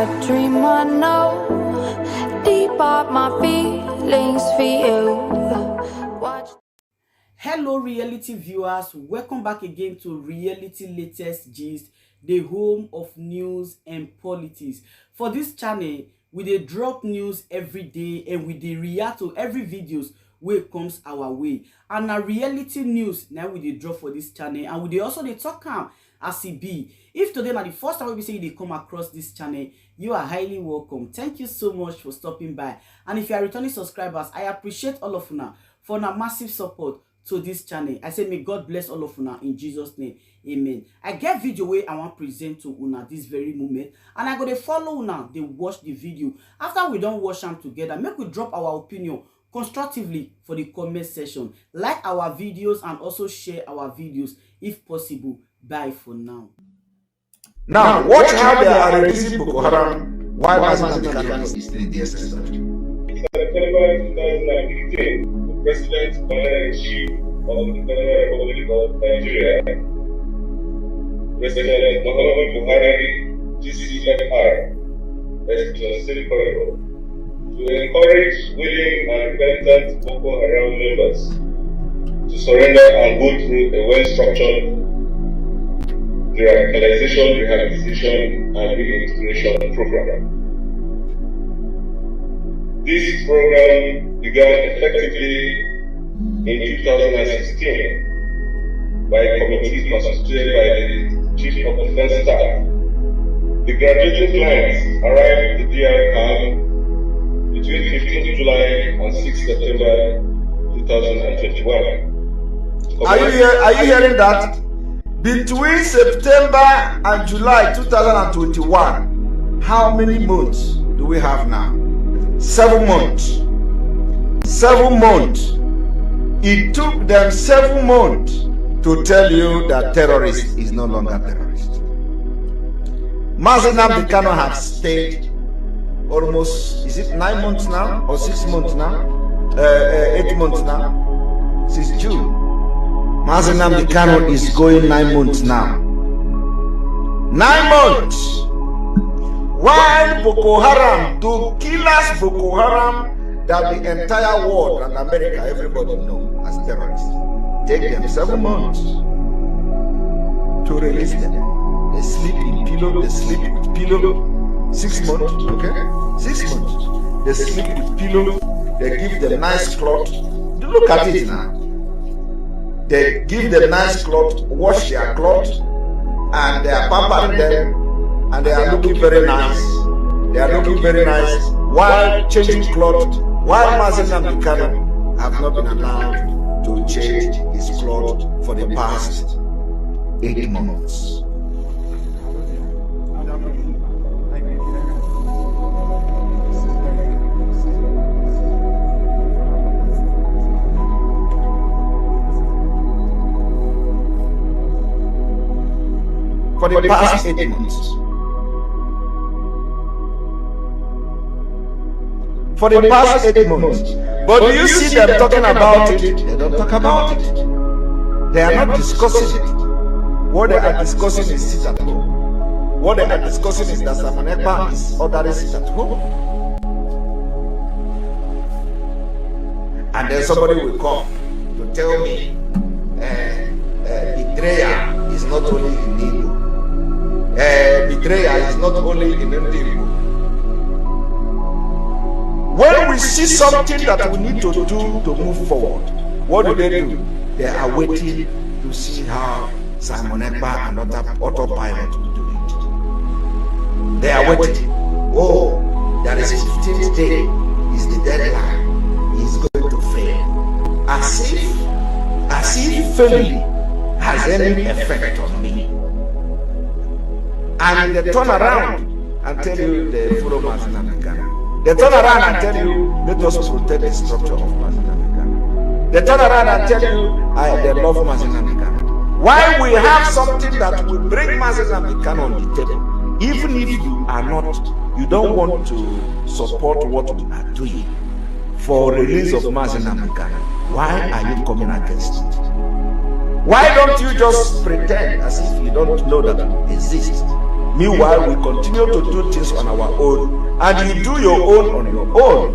a dream I know. Deep up my feelings for you. Watch. Hello reality viewers, welcome back again to Reality Latest Gist, the home of news and politics. For this channel, we dey drop news every day and we dey react to every videos wey comes our way. And na reality news now we dey drop for this channel, and we dey also dey talk am as e be. If today na the first time we say you dey come across this channel, you are highly welcome. Thank you so much for stopping by. And if you are returning subscribers, I appreciate all of una for una massive support to this channel. I say may God bless all of una in Jesus name. Amen. I get video where I want present to una this very moment, and I go to follow una, they watch the video. After we don't watch them together, make we drop our opinion constructively for the comment section. Like our videos and also share our videos if possible. Bye for now. Now watch how they are releasing Boko Haram while Nnamdi is still in the SS. September 2019, the President Commander-in-Chief of the Federal Republic of Nigeria, President Muhammadu Buhari, GCFR, Èxpøśèd corridor, to encourage willing and repentant Boko Haram members to surrender and go through a well-structured radicalization, rehabilitation, and reintegration program. This program began effectively in 2016 by a committee constituted by the Chief of Defense Staff. The graduating clients arrived at the DR camp between 15 July and 6 September 2021. Are you hearing that? Between September and July 2021, how many months do we have now? 7 months. 7 months. It took them 7 months to tell you that terrorist is no longer terrorist. Nnamdi has stayed almost, is it 9 months now or 6 months now? 8 months now? Since June. Nnamdi is going 9 months now. 9 months! While Boko Haram, to killers Boko Haram that the entire world and America, everybody know as terrorists, take them 7 months to release them. They sleep in pillow, they sleep with pillow. 6 months, okay? 6 months. They sleep with pillow, they give them nice cloth. Look at it now. They give them nice cloth, wash their cloth, and they are pampering them. And they are looking very nice. They are looking very nice while changing clothes. While Nnamdi have not been allowed to change his clothes for the past 8 months. For the past 8 months. For the past 8 months. But do you see them talking about it? They don't talk about it. They are not discussing it. What they are discussing is sit at home. What they are discussing is that Ekpa is ordering sit at home. And then somebody will come to tell me betrayal is not only in Igbo. Betrayal is not only in Nnamdi. When we see something that we need to do to move forward, what do? They are waiting to see how Simon Ekpa and autopilot will do it. They are waiting. Oh, there is 15th day is the deadline. He's going to fail. As if failing has any effect on me. And they turn around and tell you they follow Nnamdi. They turn around and tell you, let us protect the structure of Nnamdi. They turn around and tell you, they love Nnamdi. Why we have something that will bring Nnamdi on the table, even if you are not, you don't want to support what we are doing for release of Nnamdi. Why are you coming against it? Why don't you just pretend as if you don't know that it exists? Meanwhile, we continue to do things on our own, and you do your own on your own.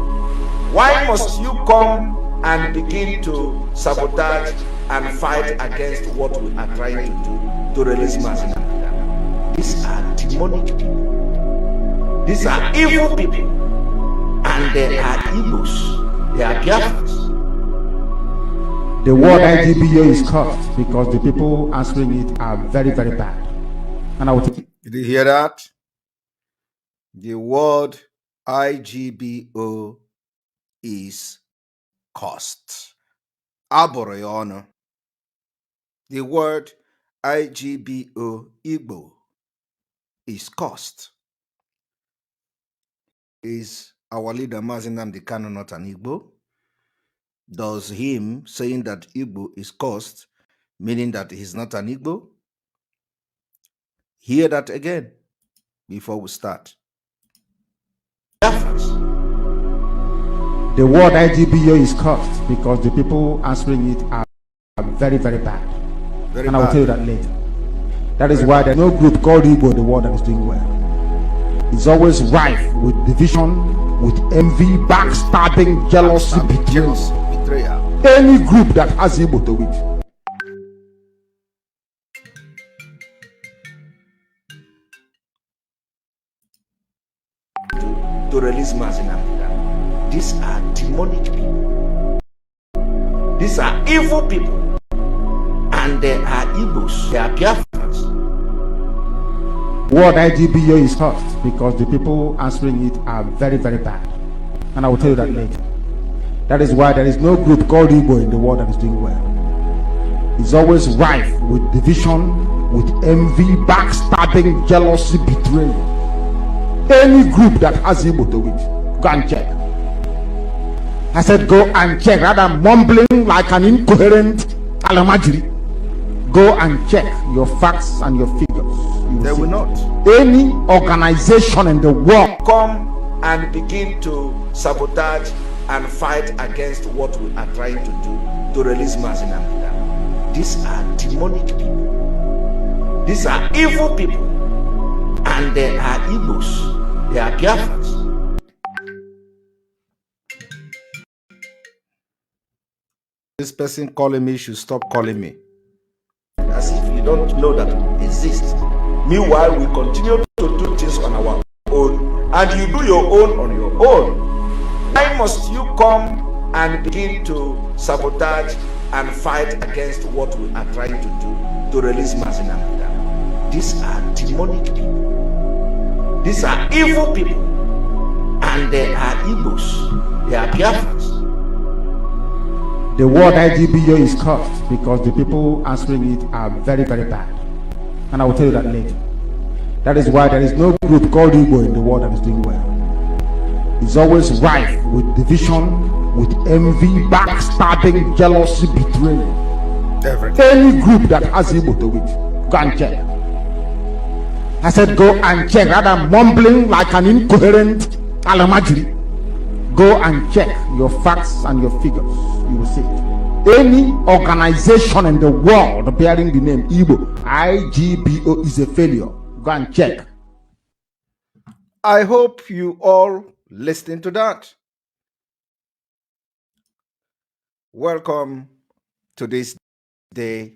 Why must you come and begin to sabotage and fight against what we are trying to do to release Nnamdi? These are demonic people. These are evil people. And they are Igbos. They are Biafras. The word IGBO is cursed because the people answering it are very, very bad. And I will take. Did you hear that? The word IGBO is cost. Aboroyono. The word IGBO Igbo is cost. Is our leader Nnamdi Kanu not an Igbo? Does him saying that Igbo is cost meaning that he's not an Igbo? Hear that again before we start. The word IGBO is cursed because the people answering it are very, very bad. And I will tell you that later. That is why there's no group called Igbo, the world that is doing well. It's always rife with division, with envy, backstabbing, jealousy, betrayal. Any group that has Igbo to it. To release Nnamdi. These are demonic people. These are evil people. And they are Igbos. They are Biafras. Word IGBO is cursed because the people answering it are very, very bad. And I will tell you that later. That is why there is no group called Igbo in the world that is doing well. It's always rife with division, with envy, backstabbing, jealousy, betrayal. Any group that has Igbo to it, go and check. I said go and check, rather than mumbling like an incoherent alamajiri. Go and check your facts and your figures. They will not. Any organization in the world come and begin to sabotage and fight against what we are trying to do to release Nnamdi. These are demonic people. These are evil people. And they are Igbos. They are Biafras. This person calling me should stop calling me. As if you don't know that it exists. Meanwhile, we continue to do things on our own, and you do your own on your own. Why must you come and begin to sabotage and fight against what we are trying to do to release Nnamdi? These are demonic people. These are evil people. And they are Igbos. They are Biafras. the word IGBO is cursed because the people answering it are very, very bad. And I will tell you that later. That is why there is no group called Igbo in the world that is doing well. It's always rife with division, with envy, backstabbing, jealousy, betrayal. Any group that has Igbo to it, go and check. I said go and check, rather than mumbling like an incoherent alamajiri. Go and check your facts and your figures. You will see it. Any organization in the world bearing the name Igbo, IGBO, is a failure. Go and check. I hope you all listening to that. Welcome to this day,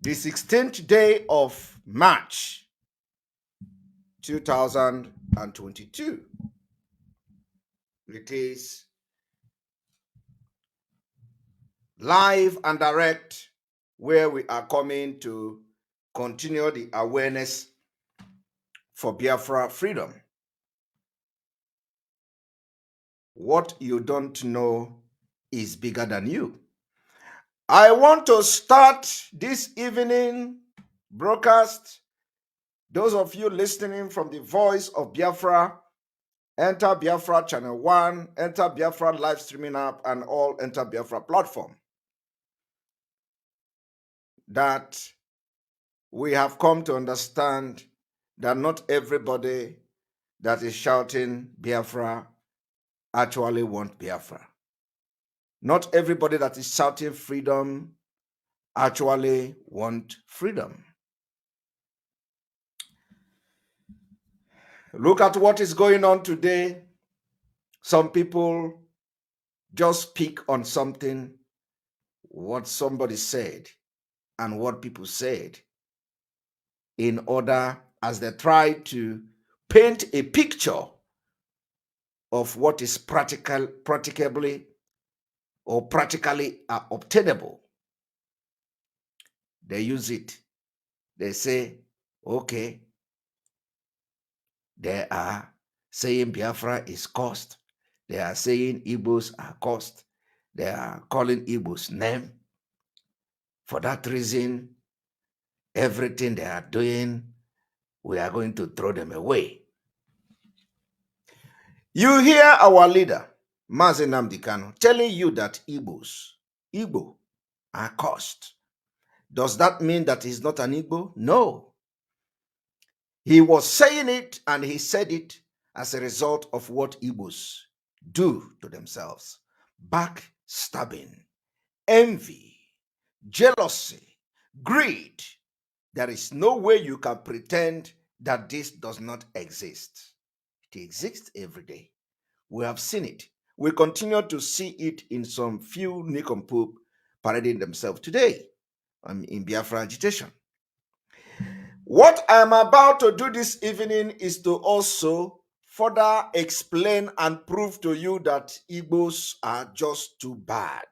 the 16th day of March 2022. It is live and direct, where we are coming to continue the awareness for Biafra freedom. What you don't know is bigger than you. I want to start this evening broadcast. Those of you listening from the Voice of Biafra, enter Biafra Channel 1, enter Biafra live streaming app, and all enter Biafra platform. That we have come to understand that not everybody that is shouting Biafra actually want Biafra. Not everybody that is shouting freedom actually want freedom. Look at what is going on today. Some people just pick on something, what somebody said and what people said, in order, as they try to paint a picture of what is practically obtainable. They use it. They say, okay, they are saying Biafra is cursed. They are saying Igbos are cursed. They are calling Igbos name. For that reason, everything they are doing, we are going to throw them away. You hear our leader, Nnamdi telling you that Igbo are cursed. Does that mean that he's not an Igbo? No. He was saying it, and he said it as a result of what Igbos do to themselves. Backstabbing, envy, jealousy, greed. There is no way you can pretend that this does not exist. It exists every day. We have seen it. We continue to see it in some few nincompoop parading themselves today in Biafra agitation. What I'm about to do this evening is to also further explain and prove to you that Igbos are just too bad.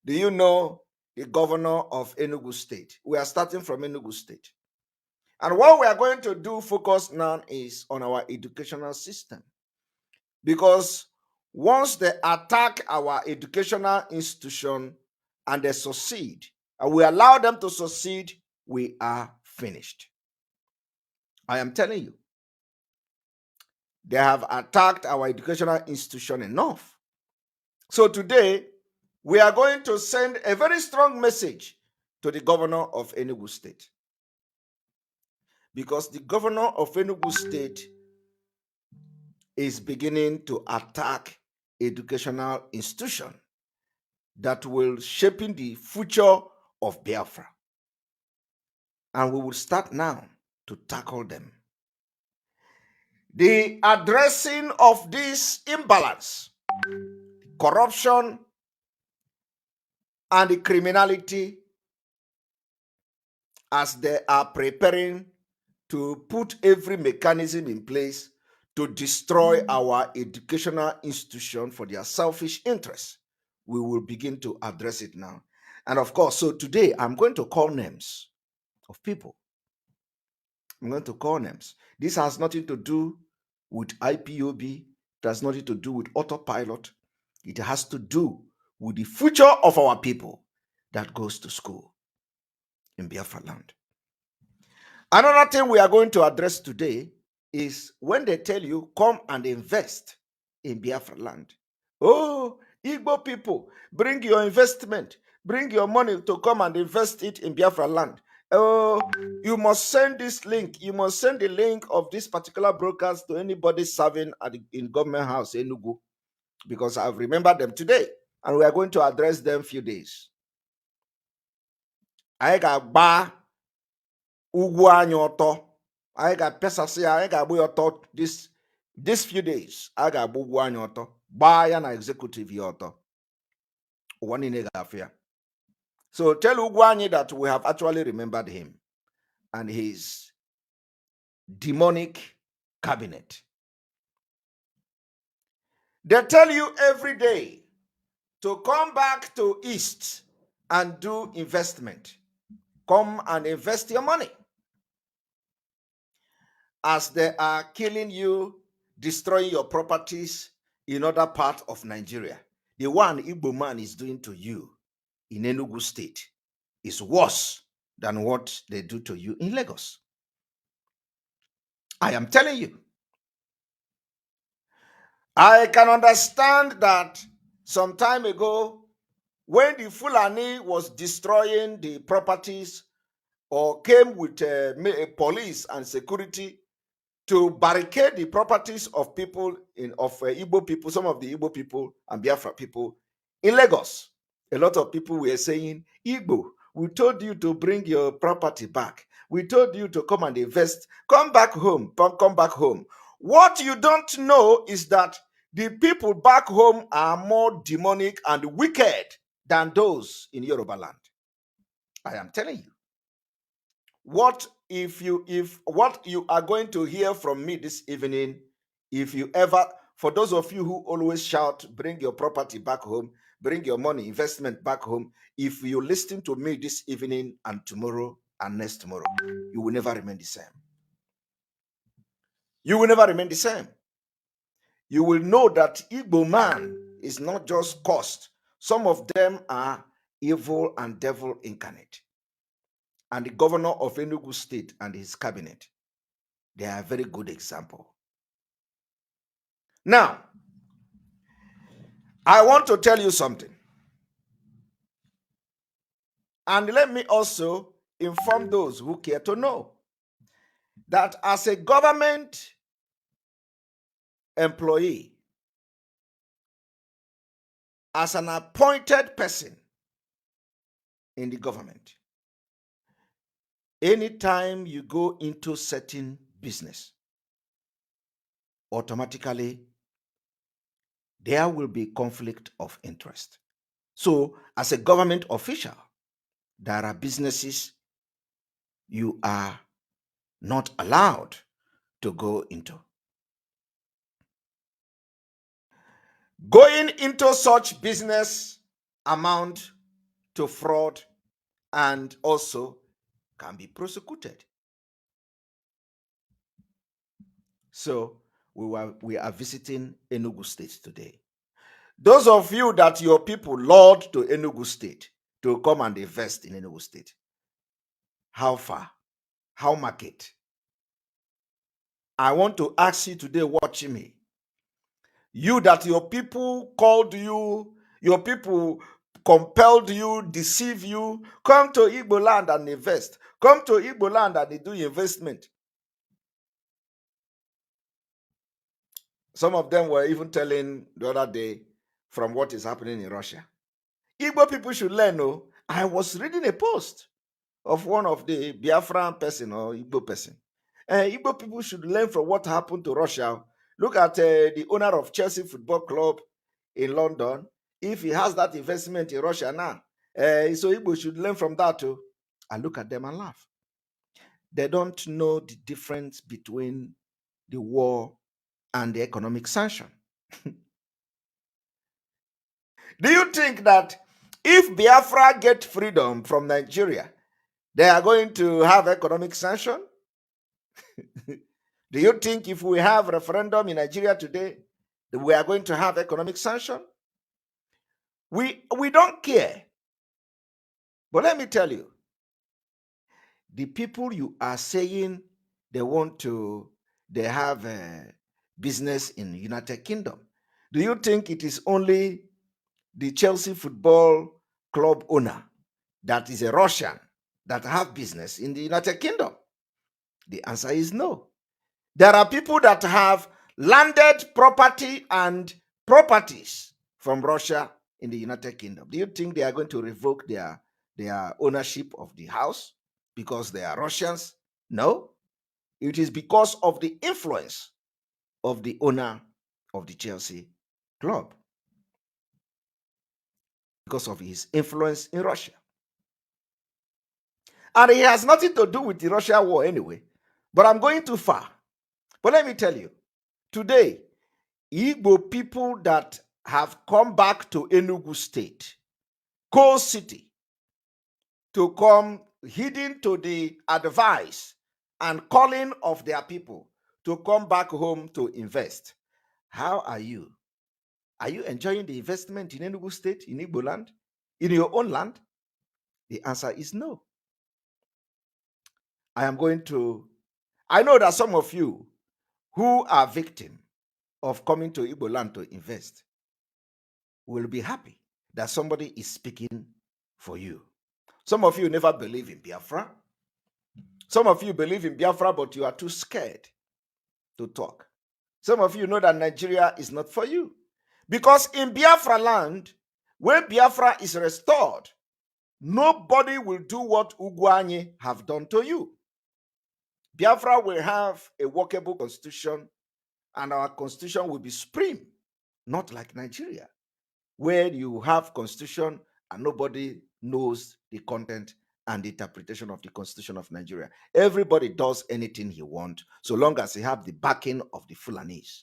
Do you know the governor of Enugu State? We are starting from Enugu State. And what we are going to do focus now is on our educational system. Because once they attack our educational institution and they succeed, and we allow them to succeed, we are finished. I am telling you, they have attacked our educational institution enough. So today, we are going to send a very strong message to the governor of Enugu State. Because the governor of Enugu State is beginning to attack educational institution that will shape the future of Biafra. And we will start now to tackle them. The addressing of this imbalance, corruption, and the criminality, as they are preparing to put every mechanism in place to destroy our educational institution for their selfish interests. We will begin to address it now. And of course, so today I'm going to call names of people. I'm going to call names. This has nothing to do with IPOB. It has nothing to do with autopilot. It has to do with the future of our people that goes to school in Biafra land. Another thing we are going to address today is when they tell you, come and invest in Biafra land. Oh, Igbo people, bring your investment. Bring your money to come and invest it in Biafra land. Oh, you must send this link. You must send the link of this particular broadcast to anybody serving in government house in Enugu, because I've remembered them today, and we are going to address them few days. I got ba ugwu anyị ọtọ. I got pesasi. I got bu ọtọ this few days. I got bu ugwu anyị ọtọ. Ba ya na executive ya ọtọ. One in a. So tell Ugwani that we have actually remembered him and his demonic cabinet. They tell you every day to come back to East and do investment. Come and invest your money. As they are killing you, destroying your properties in other parts of Nigeria. The one Igbo man is doing to you in Enugu State is worse than what they do to you in Lagos. I am telling you. I can understand that some time ago, when the Fulani was destroying the properties or came with police and security to barricade the properties of people of Igbo people, some of the Igbo people and Biafra people in Lagos. A lot of people were saying, Igbo, we told you to bring your property back. We told you to come and invest. Come back home. Come back home. What you don't know is that the people back home are more demonic and wicked than those in Yoruba land. I am telling you. What you are going to hear from me this evening, if you ever, for those of you who always shout, bring your property back home, bring your money, investment back home, if you listen to me this evening and tomorrow and next tomorrow, you will never remain the same. You will never remain the same. You will know that Igbo man is not just cursed. Some of them are evil and devil incarnate. And the governor of Enugu State and his cabinet, they are a very good example. Now, I want to tell you something. And let me also inform those who care to know that as a government employee, as an appointed person in the government, anytime you go into certain business, automatically there will be conflict of interest. So, as a government official, there are businesses you are not allowed to go into. Going into such business amount to fraud and also can be prosecuted. So we are visiting Enugu State today. Those of you that your people lured to Enugu State to come and invest in Enugu State, how far? How market? I want to ask you today, watching me, you that your people called you, your people compelled you, deceive you, come to Igbo land and invest. Come to Igbo land and do investment. Some of them were even telling the other day from what is happening in Russia. Igbo people should learn. Oh, I was reading a post of one of the Biafran person or Igbo person. Igbo people should learn from what happened to Russia. Look at the owner of Chelsea Football Club in London. If he has that investment in Russia now, so Igbo should learn from that too. I look at them and laugh. They don't know the difference between the war and the economic sanction. Do you think that if Biafra get freedom from Nigeria, they are going to have economic sanction? Do you think if we have referendum in Nigeria today, that we are going to have economic sanction? We don't care. But let me tell you, the people you are saying they have a business in the United Kingdom. Do you think it is only the Chelsea Football Club owner that is a Russian that have business in the United Kingdom? The answer is no. There are people that have landed property and properties from Russia in the United Kingdom. Do you think they are going to revoke their ownership of the house because they are Russians? No. It is because of the influence of the owner of the Chelsea club. Because of his influence in Russia. And it has nothing to do with the Russia war anyway. But I'm going too far. But let me tell you, today, Igbo people that have come back to Enugu State, Coal City, to come heeding to the advice and calling of their people to come back home to invest. How are you? Are you enjoying the investment in Enugu State, in Igbo land, in your own land? The answer is no. I know that some of you who are victim of coming to Igbo land to invest will be happy that somebody is speaking for you. Some of you never believe in Biafra. Some of you believe in Biafra, but you are too scared to talk. Some of you know that Nigeria is not for you. Because in Biafra land, when Biafra is restored, nobody will do what Ugwuanyi have done to you. Biafra will have a workable constitution, and our constitution will be supreme, not like Nigeria, where you have constitution and nobody knows the content and the interpretation of the constitution of Nigeria. Everybody does anything he wants, so long as he have the backing of the Fulanese.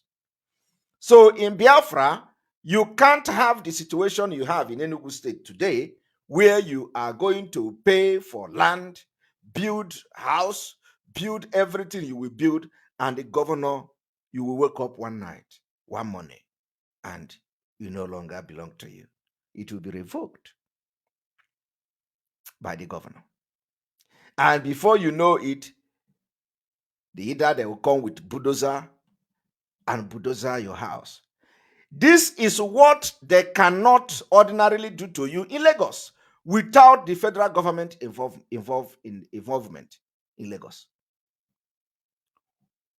So in Biafra, you can't have the situation you have in Enugu State today, where you are going to pay for land, build house, build everything you will build, and the governor, you will wake up one night, one morning, and you no longer belong to you. It will be revoked by the governor. And before you know it, either they will come with bulldozer and bulldozer your house. This is what they cannot ordinarily do to you in Lagos without the federal government involvement in Lagos.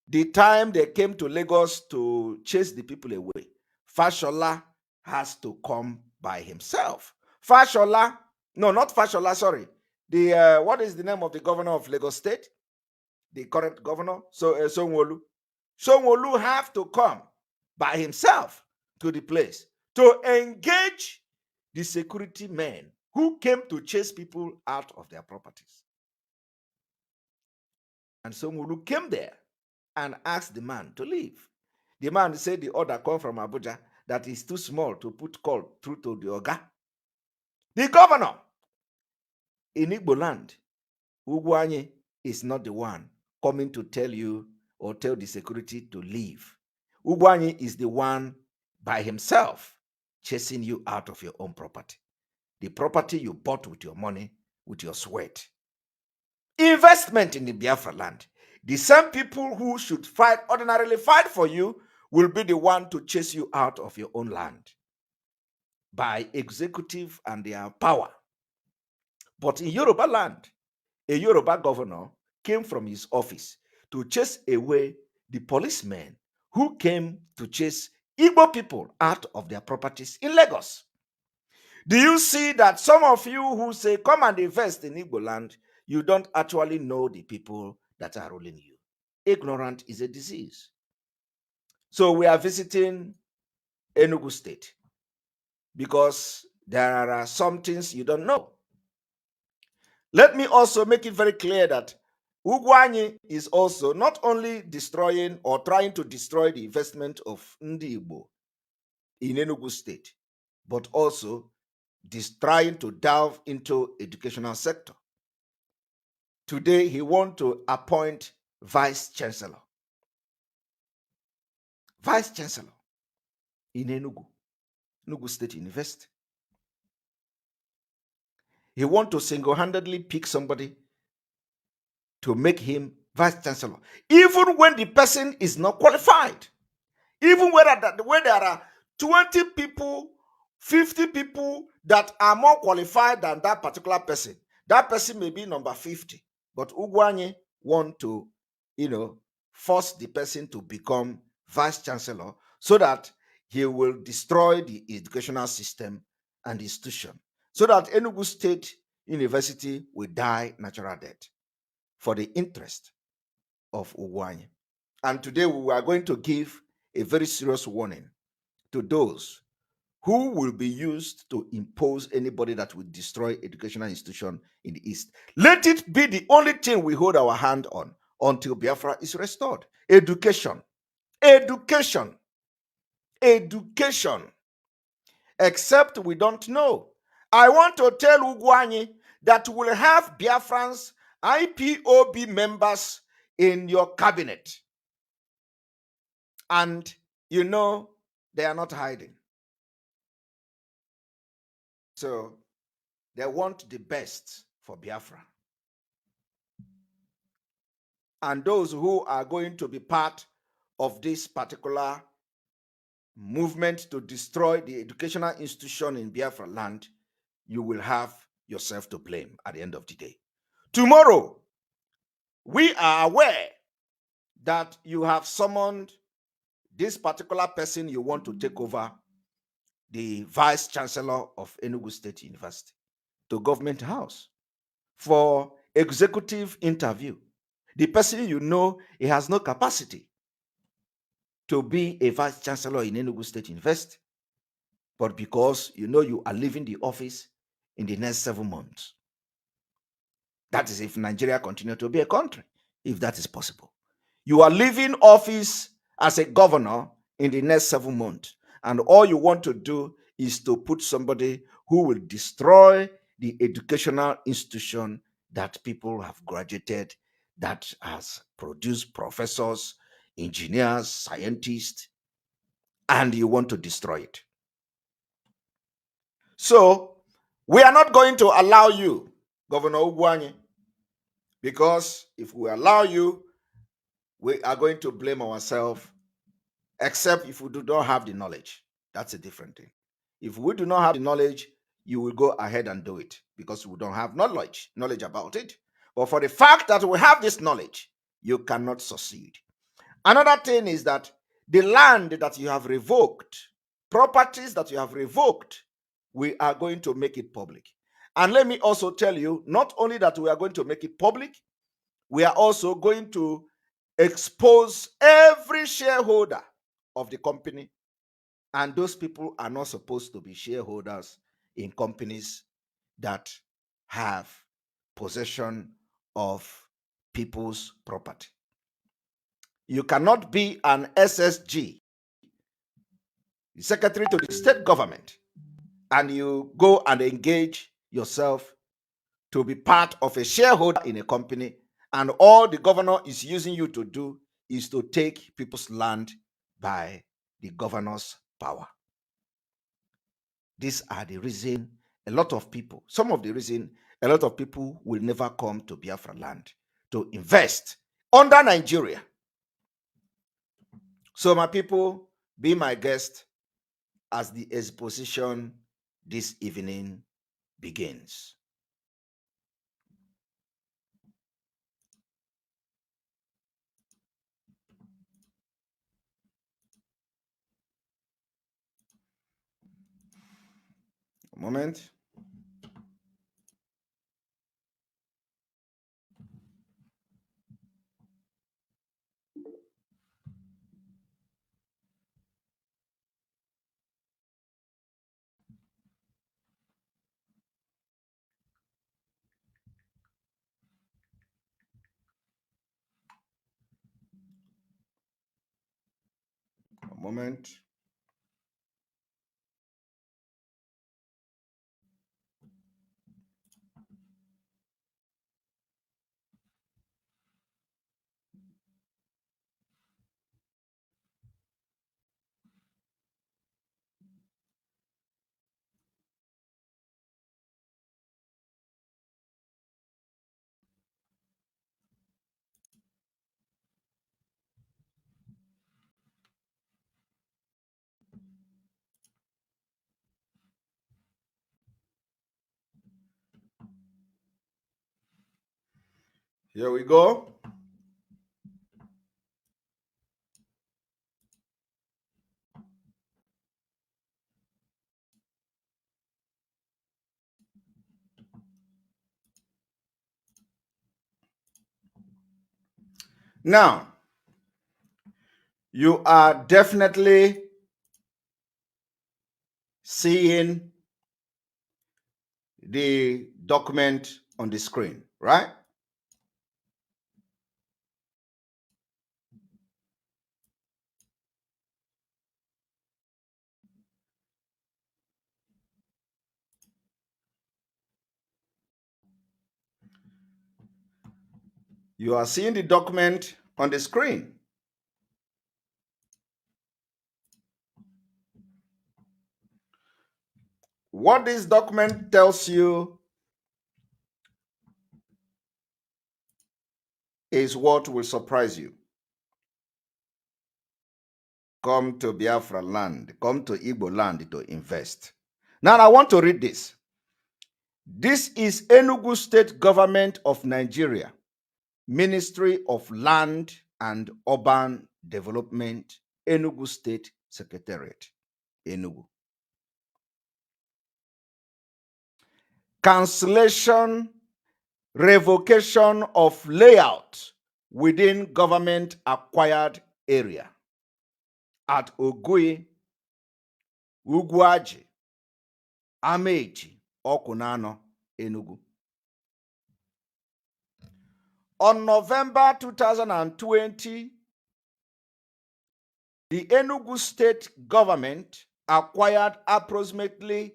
The time they came to Lagos to chase the people away, Fashola has to come by himself. Fashola, no, not Fashola, sorry. What is the name of the governor of Lagos State? The current governor, Sanwo-Olu. Sanwo-Olu have to come by himself to the place to engage the security men who came to chase people out of their properties. And Sanwo-Olu came there and asked the man to leave. The man said the order come from Abuja that is too small to put call through to the Oga. The governor in Igbo land, Ugwuanyi, is not the one coming to tell you or tell the security to leave. Ugwuanyi is the one by himself chasing you out of your own property. The property you bought with your money, with your sweat. Investment in the Biafra land. The same people who should ordinarily fight for you will be the one to chase you out of your own land by executive and their power. But in Yoruba land, a Yoruba governor came from his office to chase away the policemen who came to chase Igbo people out of their properties in Lagos. Do you see that some of you who say, come and invest in Igbo land, you don't actually know the people that are ruling you? Ignorant is a disease. So we are visiting Enugu State because there are some things you don't know. Let me also make it very clear that Ugwuanyi is also not only destroying or trying to destroy the investment of Ndi Igbo in Enugu State, but also trying to delve into educational sector. Today, he wants to appoint vice chancellor. Vice chancellor in Enugu State University. He wants to single-handedly pick somebody to make him vice chancellor, even when the person is not qualified. Even where there are 20 people, 50 people that are more qualified than that particular person. That person may be number 50. But Ugwuanyi want to, force the person to become vice chancellor so that he will destroy the educational system and institution, so that Enugu State University will die natural death for the interest of Ugwuanyi. And today we are going to give a very serious warning to those who will be used to impose anybody that will destroy educational institution in the East. Let it be the only thing we hold our hand on until Biafra is restored. Education. Education. Education. Except we don't know. I want to tell Ugwuanyi that we'll have Biafrans, IPOB members in your cabinet. And they are not hiding. So they want the best for Biafra. And those who are going to be part of this particular movement to destroy the educational institution in Biafra land, you will have yourself to blame at the end of the day. Tomorrow, we are aware that you have summoned this particular person you want to take over the vice chancellor of Enugu State University to Government House for executive interview. The person you know, he has no capacity to be a vice chancellor in Enugu State University, but because you know you are leaving the office in the next 7 months. That is if Nigeria continue to be a country, if that is possible. You are leaving office as a governor in the next 7 months, and all you want to do is to put somebody who will destroy the educational institution that people have graduated, that has produced professors, engineers, scientists, and you want to destroy it. So, we are not going to allow you, Governor Ugwuanyi, because if we allow you, we are going to blame ourselves, except if we do not have the knowledge. That's a different thing. If we do not have the knowledge, you will go ahead and do it because we don't have knowledge about it. But for the fact that we have this knowledge, you cannot succeed. Another thing is that the land that you have revoked, properties that you have revoked, we are going to make it public. And let me also tell you, not only that we are going to make it public, we are also going to expose every shareholder of the company. And those people are not supposed to be shareholders in companies that have possession of people's property. You cannot be an SSG, secretary to the state government, and you go and engage yourself to be part of a shareholder in a company, and all the governor is using you to do is to take people's land by the governor's power. These are the reason some of the reason a lot of people will never come to Biafra land to invest under Nigeria. So my people, be my guest as the exposition this evening begins. A moment. A moment. Here we go. Now, you are definitely seeing the document on the screen, right? You are seeing the document on the screen. What this document tells you is what will surprise you. Come to Biafra land, come to Igbo land to invest. Now I want to read this. This is Enugu State Government of Nigeria, Ministry of Land and Urban Development, Enugu State Secretariat, Enugu. Cancellation, revocation of layout, within government acquired area at Ogui, Ugwaji, Amechi, Okunano, Enugu. On November 2020, the Enugu state government acquired approximately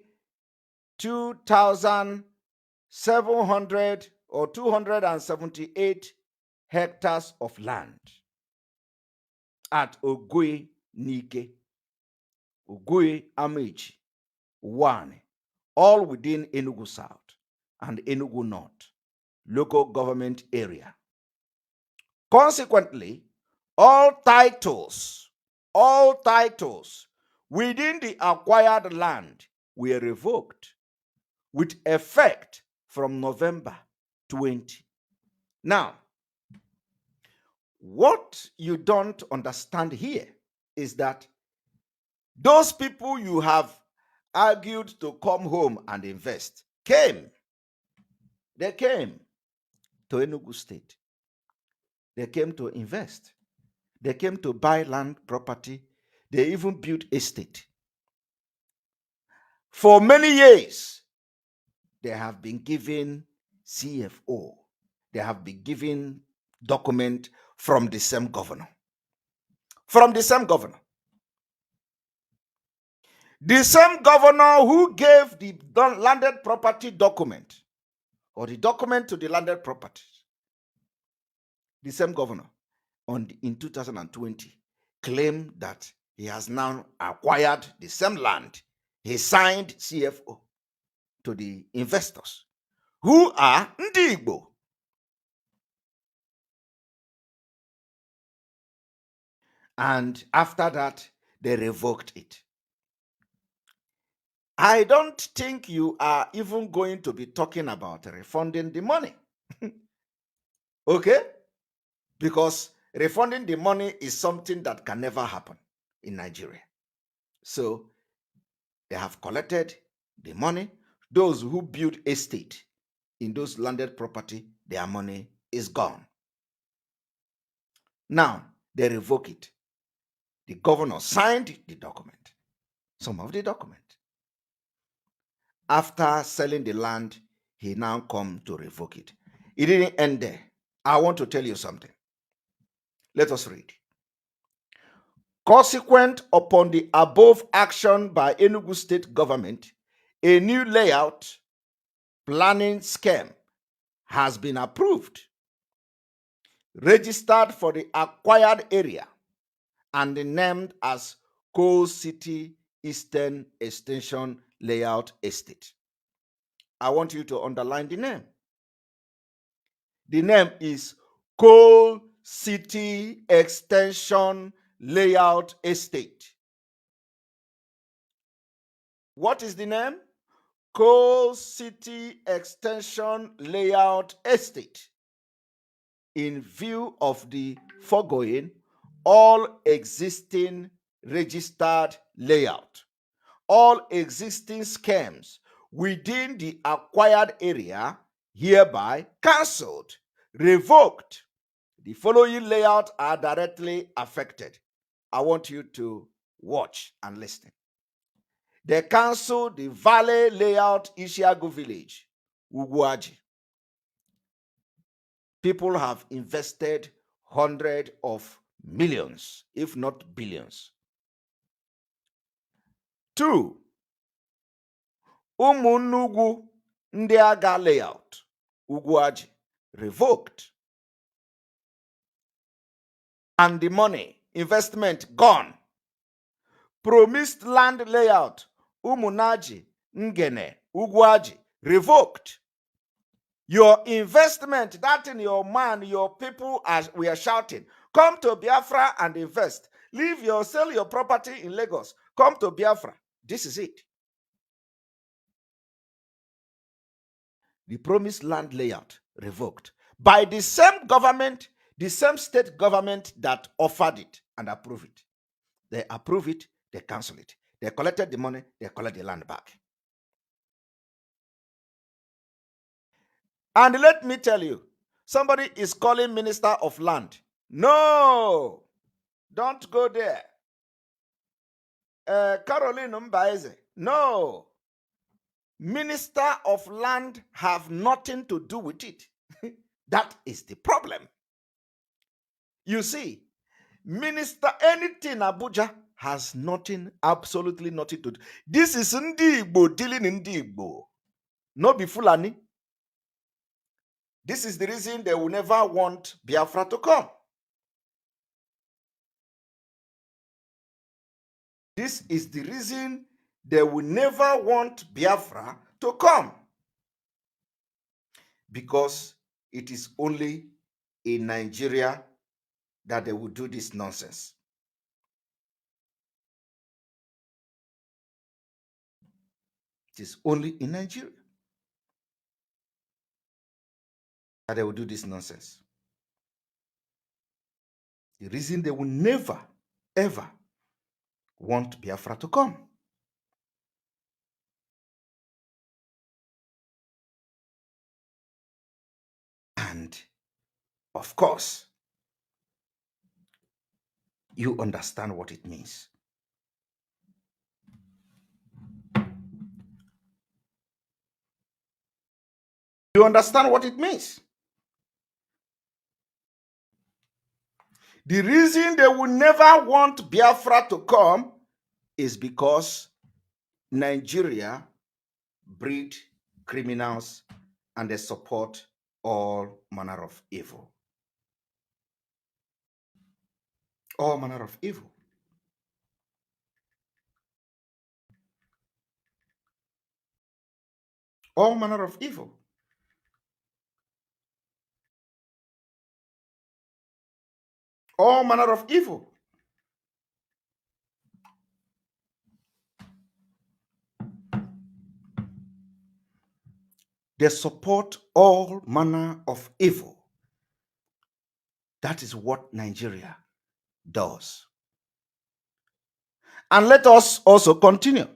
2,700 or 278 hectares of land at Ogui Nike, Ogui Amechi, Wane, all within Enugu South and Enugu North local government area. Consequently, all titles within the acquired land were revoked with effect from November 20. Now, what you don't understand here is that those people you have argued to come home and invest came. They came to Enugu State. They came to invest. They came to buy land property. They even built estate. For many years, they have been given CFO. They have been given document from the same governor. From the same governor. The same governor who gave the landed property document or the document to the landed property. The same governor in 2020 claimed that he has now acquired the same land. He signed CFO to the investors who are Ndi Igbo. And after that, they revoked it. I don't think you are even going to be talking about refunding the money. Okay? Because refunding the money is something that can never happen in Nigeria. So they have collected the money. Those who build estate in those landed property, their money is gone. Now they revoke it. The governor signed the document, some of the document. After selling the land, he now come to revoke it. It didn't end there. I want to tell you something. Let us read. Consequent upon the above action by Enugu State government, a new layout planning scheme has been approved, registered for the acquired area, and named as Coal City Eastern Extension Layout Estate. I want you to underline the name. The name is Coal City Extension Layout Estate. What is the name? Coal City Extension Layout Estate. In view of the foregoing, all existing registered layout, all existing schemes within the acquired area hereby cancelled, revoked. The following layouts are directly affected. I want you to watch and listen. They cancelled the Valley Layout Ishiagu Village, Ugwaji. People have invested hundreds of millions, if not billions. 2. Umunnugu Ndiaga Layout, Ugwaji, revoked. And the money, investment gone. Promised land layout, Umunaji, Ngene, Ugwaji, revoked. Your investment, that in your man, your people, as we are shouting, come to Biafra and invest. Sell your property in Lagos. Come to Biafra. This is it. The promised land layout revoked by the same government, the same state government that offered it and approved it. They approve it, they cancel it. They collected the money, they collect the land back. And let me tell you, Somebody is calling Minister of Land. No, don't go there. Caroline Mbaeze. No. Minister of Land have nothing to do with it. That is the problem. You see, Minister, anything Abuja has nothing, absolutely nothing to do. This is Ndi Igbo dealing in Ndi Igbo. No be Fulani. This is the reason they will never want Biafra to come. This is the reason they will never want Biafra to come. Because it is only in Nigeria that they will do this nonsense. It is only in Nigeria that they will do this nonsense. The reason they will never, ever want Biafra to come. And of course, you understand what it means. You understand what it means. The reason they will never want Biafra to come is because Nigeria breed criminals and they support all manner of evil. All manner of evil. All manner of evil. All manner of evil. They support all manner of evil. That is what Nigeria does. And let us also continue.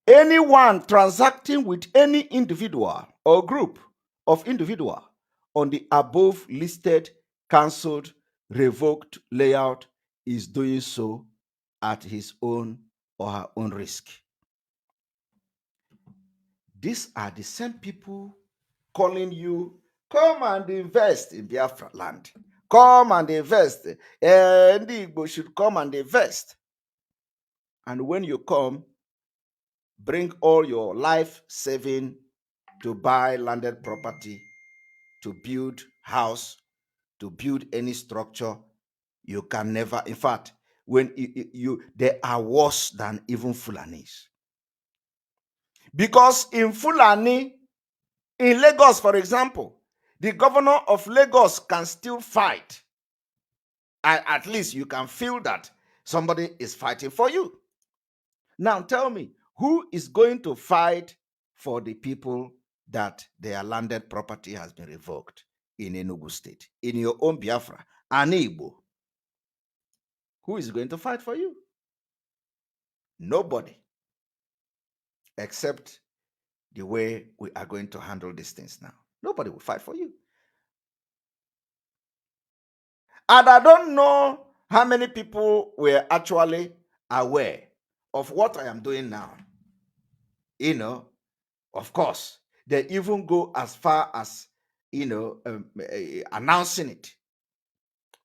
Anyone transacting with any individual or group of individual on the above listed, cancelled, revoked layout is doing so at his own or her own risk. These are the same people calling you, come and invest in Biafra land. Come and invest. Ndi Igbo should come and invest. And when you come, bring all your life saving to buy landed property, to build house, to build any structure. You can never, in fact, when they are worse than even Fulanis. Because in Fulani, in Lagos, for example, the governor of Lagos can still fight. At least you can feel that somebody is fighting for you. Now tell me, who is going to fight for the people that their landed property has been revoked in Enugu State, in your own Biafra, an Igbo? Who is going to fight for you? Nobody. Except the way we are going to handle these things now. Nobody will fight for you. And I don't know how many people were actually aware of what I am doing now. You know, of course, they even go as far as, announcing it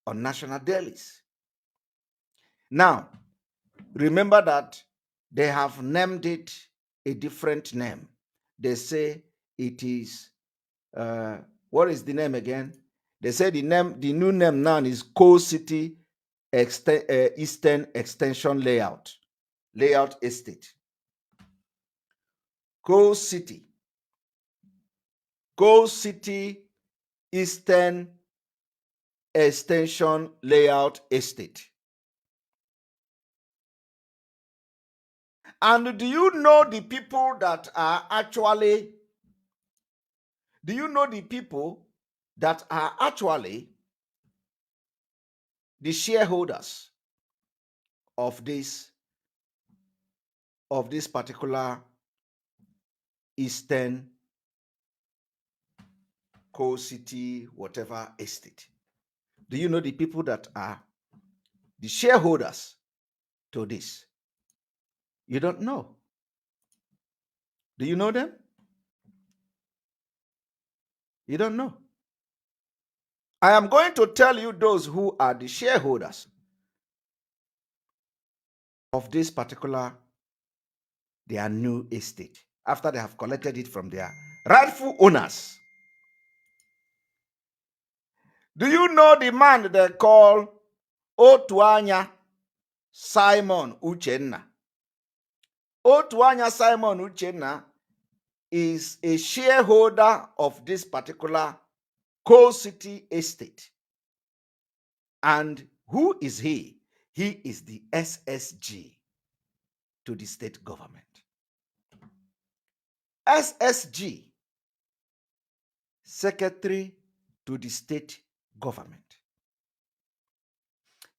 on national dailies. Now, remember that they have named it a different name. They say it is, what is the name again? They say the new name now is Coal City Eastern Extension Layout Estate. Coal City Eastern Extension Layout Estate. And do you know the people that are actually the shareholders of this particular Eastern Coal City, whatever estate. Do you know the people that are the shareholders to this? You don't know. Do you know them? You don't know. I am going to tell you those who are the shareholders of this particular, their new estate, after they have collected it from their rightful owners. Do you know the man they call Otuanya Simon Uchenna? Otuanya Simon Uchenna is a shareholder of this particular Coal City estate. And who is he? He is the SSG to the state government. SSG, Secretary to the state government.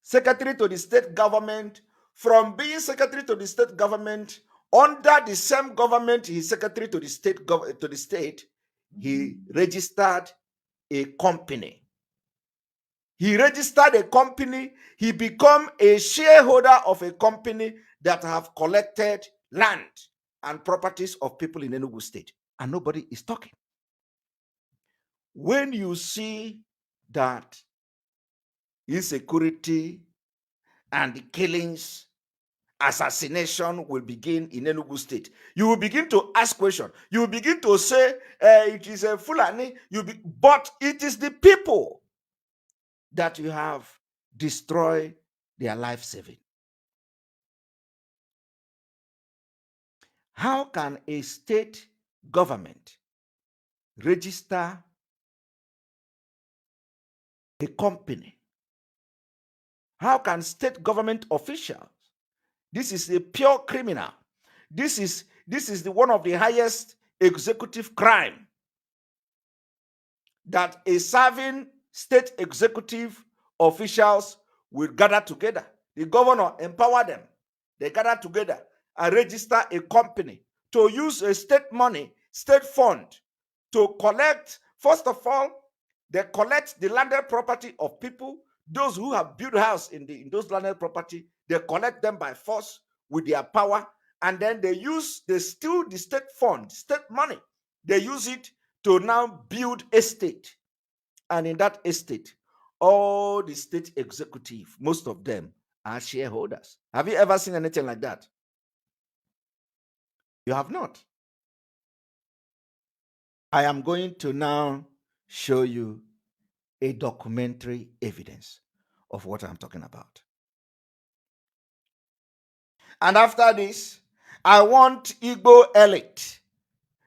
Secretary to the state government, from being secretary to the state government, under the same government, he's secretary to the state, he registered a company. He registered a company. He became a shareholder of a company that have collected land and properties of people in Enugu State, and nobody is talking. When you see that insecurity and the killings, assassination will begin in Enugu State, you will begin to ask questions. You will begin to say it is a Fulani, but it is the people that you have destroyed their life saving. How can a state government register a company? How can state government officials? This is a pure criminal. This is one of the highest executive crime that a serving state executive officials will gather together. The governor empower them. They gather together and register a company to use a state money, state fund, to collect. First of all, they collect the landed property of people. Those who have built house in those landed property, they collect them by force with their power, and then they steal the state fund, state money. They use it to now build estate. And in that estate, all the state executive, most of them are shareholders. Have you ever seen anything like that? You have not. I am going to now show you a documentary evidence of what I'm talking about. And after this, I want Igbo elite,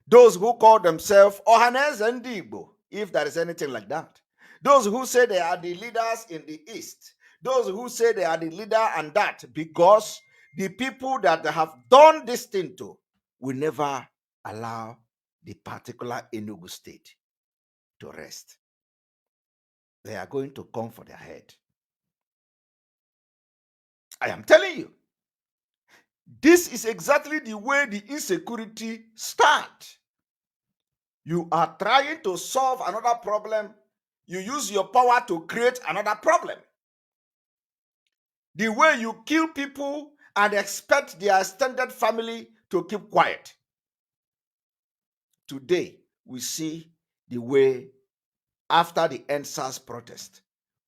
those who call themselves Ohanes and Igbo, if there is anything like that. Those who say they are the leaders in the East. Those who say they are the leader and that, because the people that they have done this thing to will never allow the particular Enugu State to rest. They are going to come for their head. I am telling you, this is exactly the way the insecurity starts. You are trying to solve another problem. You use your power to create another problem. The way you kill people and expect their extended family to keep quiet. Today, we see the way, after the EndSARS protest,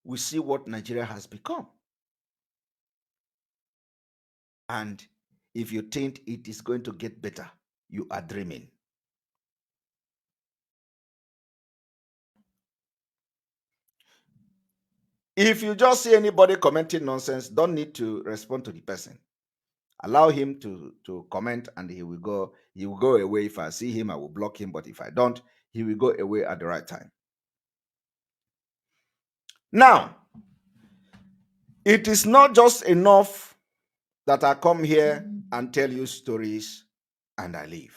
we see what Nigeria has become. And if you think it is going to get better, you are dreaming. If you just see anybody commenting nonsense, don't need to respond to the person. Allow him to comment, and he will go away. If I see him, I will block him, but if I don't, he will go away at the right time. Now, it is not just enough that I come here and tell you stories and I leave.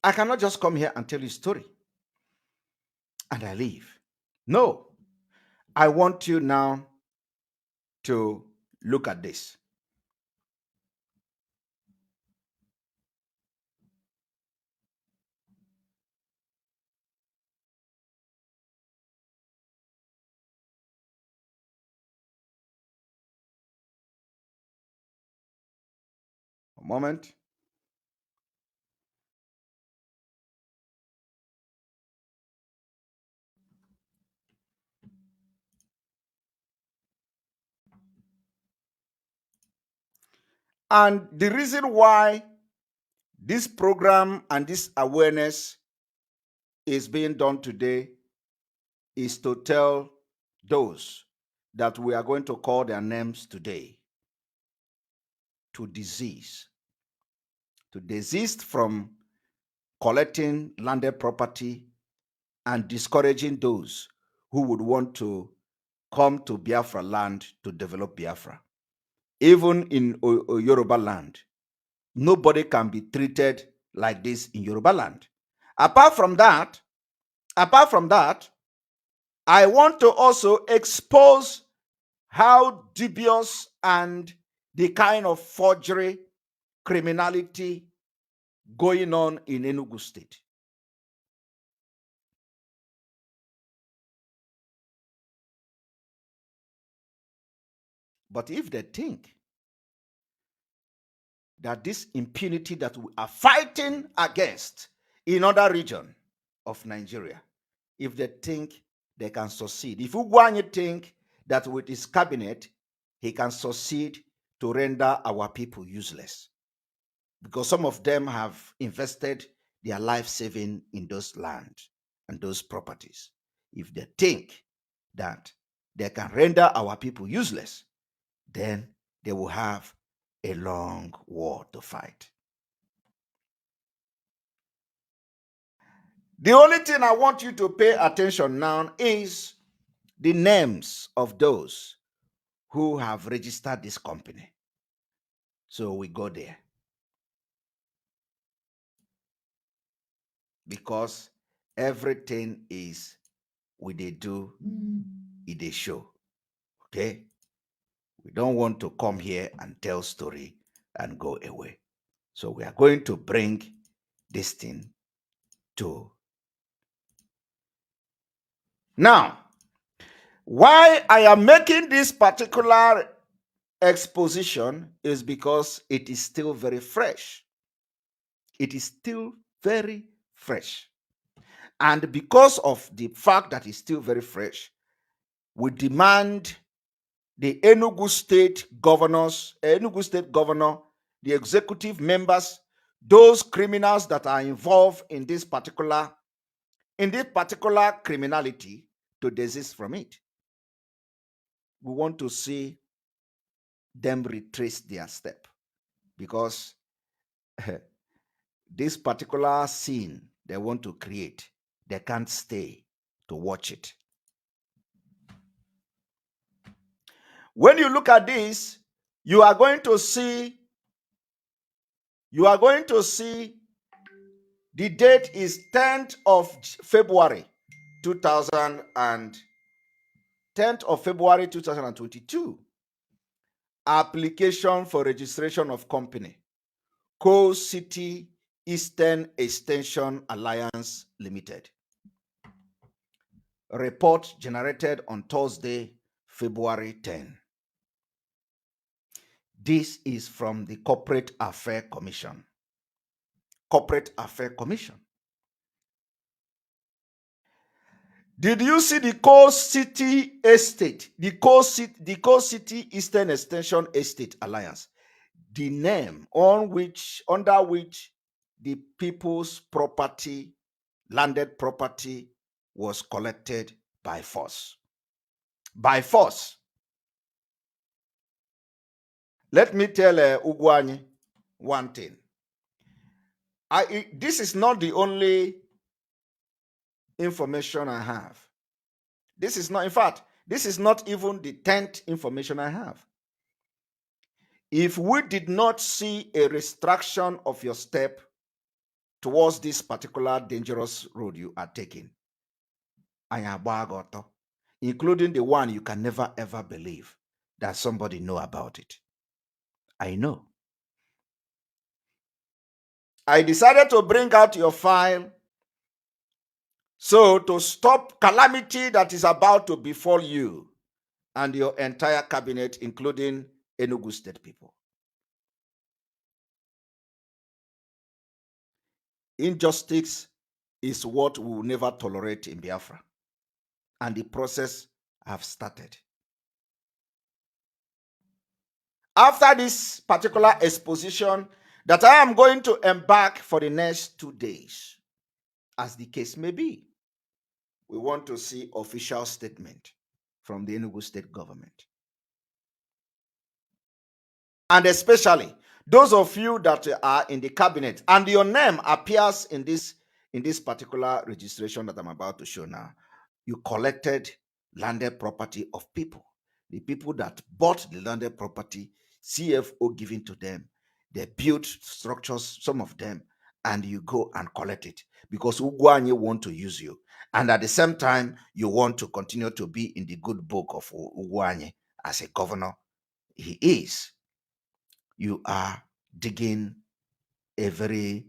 I cannot just come here and tell you a story and I leave. No, I want you now to Look at this. A moment. And the reason why this program and this awareness is being done today is to tell those that we are going to call their names today to desist from collecting landed property and discouraging those who would want to come to Biafra land to develop Biafra. Even in Yoruba land, nobody can be treated like this in Yoruba land. Apart from that, I want to also expose how dubious and the kind of forgery criminality going on in Enugu State. But if they think that this impunity that we are fighting against in other region of Nigeria, if they think they can succeed, if Ugwanye think that with his cabinet, he can succeed to render our people useless, because some of them have invested their life saving in those land and those properties. If they think that they can render our people useless, then they will have a long war to fight. The only thing I want you to pay attention now is the names of those who have registered this company. So we go there. Because everything is we they do, it they show. Okay? We don't want to come here and tell story and go away. So we are going to bring this thing to. Now, why I am making this particular exposition is because it is still very fresh. It is still very fresh. And because of the fact that it's still very fresh, we demand the Enugu State governors, the executive members, those criminals that are involved in this particular criminality to desist from it. We want to see them retrace their step, because this particular scene they want to create, they can't stay to watch it. When you look at this, you are going to see the date is 10th of February 2022. Application for registration of company, Coast City Eastern Extension Alliance Limited. Report generated on Thursday, February 10. This is from the Corporate Affairs Commission. Corporate Affairs Commission. Did you see the Coast City Estate, the Coast City Eastern Extension Estate Alliance? The name under which the people's property, landed property, was collected by force. By force. Let me tell Ugwanye one thing. This is not the only information I have. This is not, in fact, this is not even the 10th information I have. If we did not see a restriction of your step towards this particular dangerous road you are taking, including the one you can never ever believe that somebody know about it. I know. I decided to bring out your file so to stop calamity that is about to befall you and your entire cabinet, including Enugu State people. Injustice is what we will never tolerate in Biafra, and the process have started. After this particular exposition that I am going to embark for the next 2 days, as the case may be, we want to see official statement from the Enugu State government. And especially those of you that are in the cabinet and your name appears in this particular registration that I'm about to show now, you collected landed property of people. The people that bought the landed property, CFO given to them, they built structures, some of them, and you go and collect it because Ugwanye want to use you. And at the same time, you want to continue to be in the good book of Ugwanye as a governor he is. You are digging a very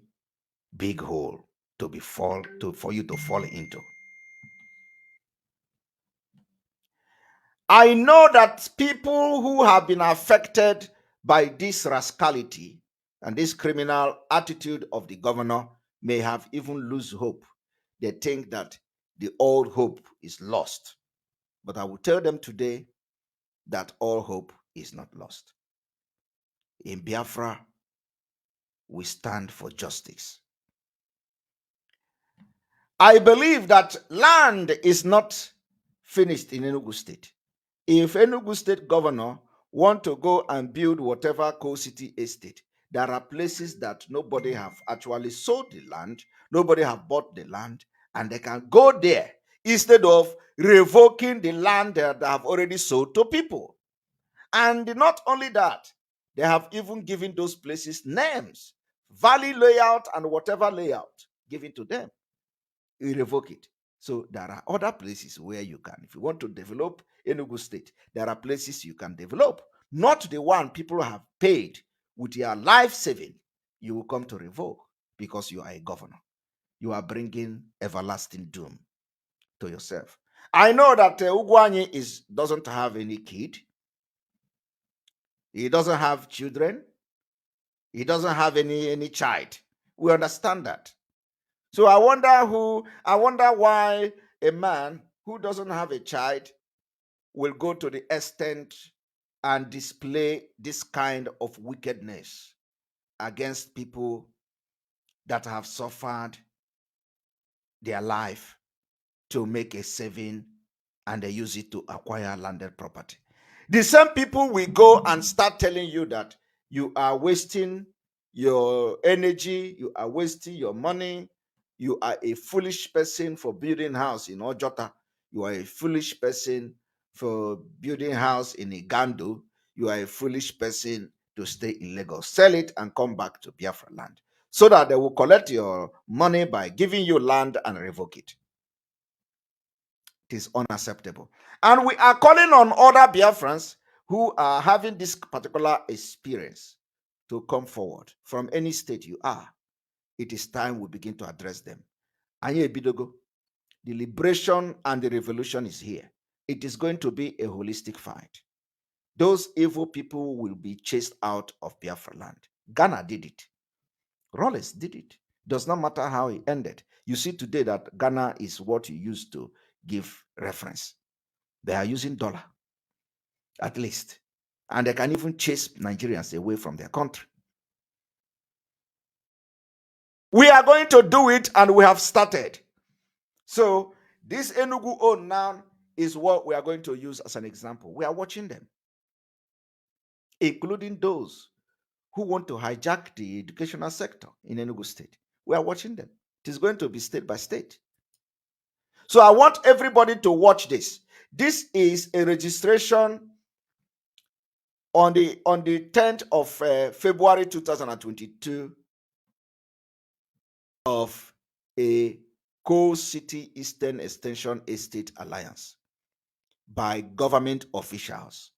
big hole for you to fall into. I know that people who have been affected by this rascality and this criminal attitude of the governor may have even lose hope. They think that the old hope is lost. But I will tell them today that all hope is not lost. In Biafra, we stand for justice. I believe that land is not finished in Enugu State. If Enugu State governor want to go and build whatever co-city estate, there are places that nobody have actually sold the land, nobody have bought the land, and they can go there instead of revoking the land that they have already sold to people. And not only that, they have even given those places names, valley layout and whatever layout given to them. You revoke it. So there are other places where you can, if you want to develop Enugu State, there are places you can develop, not the one people have paid with your life saving. You will come to revoke because you are a governor. You are bringing everlasting doom to yourself. I know that Ugwanye doesn't have any kid. He doesn't have children. He doesn't have any child. We understand that. So I wonder why a man who doesn't have a child will go to the extent and display this kind of wickedness against people that have suffered their life to make a saving and they use it to acquire landed property. The same people will go and start telling you that you are wasting your energy, you are wasting your money, you are a foolish person for building house in Ojota, you are a foolish person for building house in Igando, you are a foolish person to stay in Lagos. Sell it and come back to Biafra land so that they will collect your money by giving you land and revoke it. It is unacceptable. And we are calling on other Biafrans who are having this particular experience to come forward from any state you are. It is time we begin to address them. Anye Bidogo, the liberation and the revolution is here. It is going to be a holistic fight. Those evil people will be chased out of Biafra land. Ghana did it. Rollins did it. Does not matter how it ended. You see today that Ghana is what you used to give reference. They are using dollar, at least. And they can even chase Nigerians away from their country. We are going to do it, and we have started. So this Enugu own now is what we are going to use as an example. We are watching them, including those who want to hijack the educational sector in Enugu State. We are watching them. It is going to be state by state. So I want everybody to watch this. This is a registration on the 10th of February 2022 of a Co-City Eastern Extension Estate Alliance by government officials.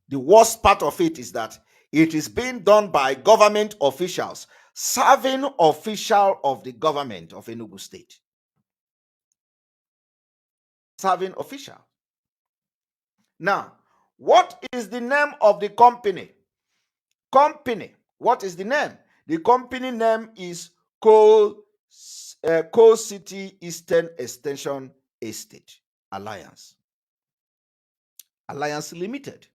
The worst part of it is that it is being done by government officials, serving official of the government of Enugu State. Serving official. Now, what is the name of the company? What is the name? The company name is Coal City Eastern Extension Estate Alliance Limited.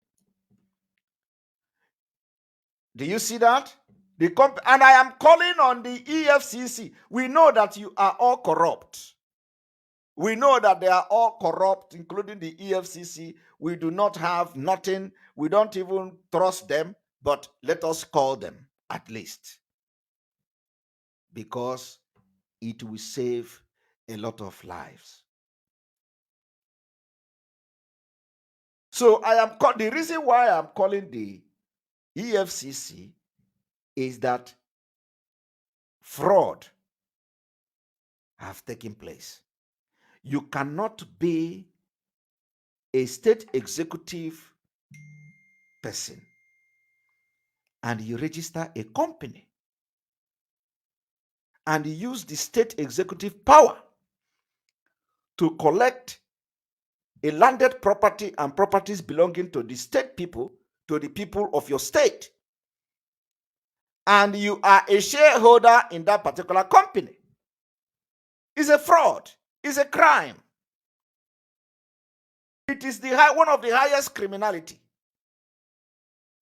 Do you see that? And I am calling on the EFCC. We know that you are all corrupt. We know that they are all corrupt, including the EFCC. We do not have nothing. We don't even trust them, but let us call them at least, because it will save a lot of lives. So the reason why I'm calling the EFCC is that fraud have taken place. You cannot be a state executive person and you register a company and you use the state executive power to collect a landed property and properties belonging to the state people, to the people of your state. And you are a shareholder in that particular company. It's a fraud. It's a crime. It is one of the highest criminality.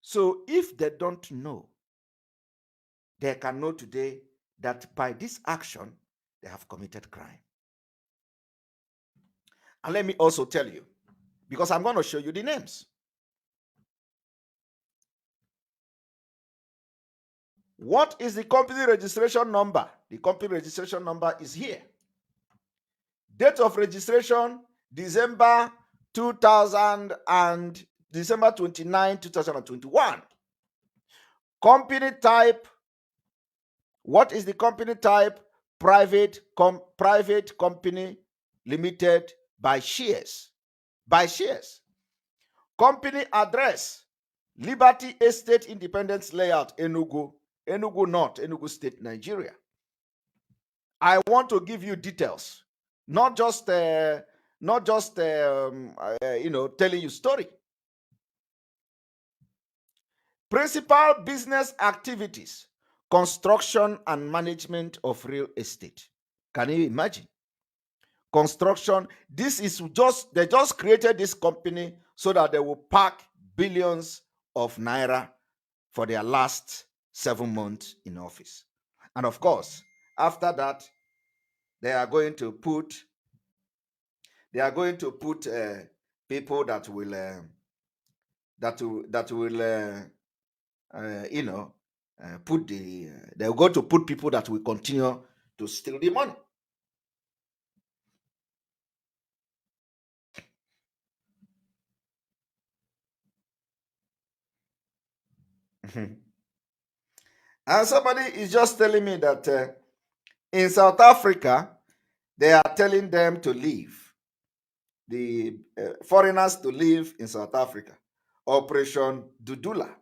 So if they don't know, they can know today that by this action, they have committed crime. And let me also tell you, because I'm going to show you the names. What is the company registration number? The company registration number is here. Date of registration, December 29, 2021. Company type. What is the company type? Private company limited by shares. By shares. Company address, Liberty Estate Independence Layout, Enugu North, Enugu State, Nigeria. I want to give you details, not just telling you story. Principal business activities, construction and management of real estate. Can you imagine? Construction. This is they just created this company so that they will pack billions of naira for their last 7 months in office. And of course, after that, they are going to put people that will they're going to put people that will continue to steal the money. And somebody is just telling me that in South Africa, they are telling them to leave, the foreigners to leave in South Africa. Operation Dudula.